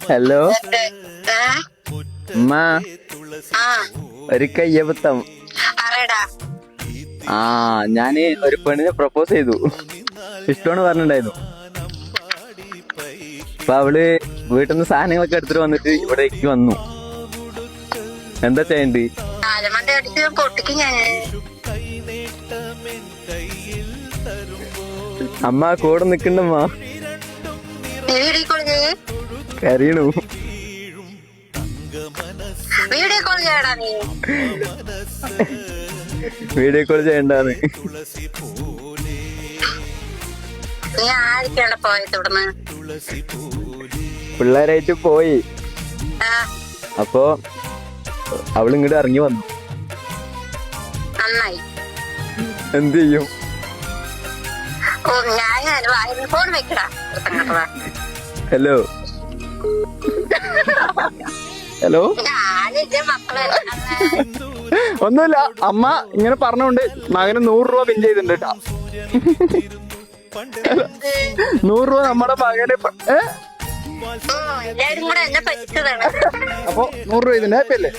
Hello ഏ? അമ്മ, ആ ഒരു കയ്യബദ്ധം. പറയടാ. ആ, ഞാന് ഒരു പെണ്ണിനെ പ്രപ്പോസ് ചെയ്തു. ഇഷ്ടമാണ് പറഞ്ഞിട്ടുണ്ടായിരുന്നു. അപ്പൊ അവള് വീട്ടിൽ നിന്ന് സാധനങ്ങളൊക്കെ എടുത്തിട്ട് വന്നിട്ട് ഇവിടേക്ക് വന്നു. എന്താ ചെയ്യണ്ട്? ആലമണ്ട അടിച്ച് പൊട്ടിക്ക് ഞാൻ. അമ്മ കൂടെ നിക്കണ്ടമ്മ. വീഡിയോ കോൾ ചെയ്യ്. കരയണു. വീഡിയോ കോൾ ചെയ്യടാ നീ. വീഡിയോ കോൾ ചെയ്യണ്ടാന്ന്. നീ ആരൊക്കെയാണ് പോയത് ഇവിടുന്ന്? പിള്ളേരായിട്ട് പോയി. ആ, അപ്പൊ അവളിങ്ങോട്ട് ഇറങ്ങി വന്നു. നന്നായി. എന്ത് ചെയ്യും? ഓ, ഞാൻ ഫോൺ വെക്കടാ. ഹലോ ഹലോ, ഞാനിന്റെ മക്കളെ ഒന്നുമില്ല. അമ്മ ഇങ്ങനെ പറഞ്ഞോണ്ട് മകന് 100 രൂപ പിൻ ചെയ്തിട്ടുണ്ട് കേട്ടാ. 100 രൂപ നമ്മുടെ മകന് എല്ലാരും കൂടെ എന്നെ പറ്റിച്ചതാണ്. അപ്പൊ 100 രൂപ ഇതിന്റെ ഹാപ്പി അല്ലേ?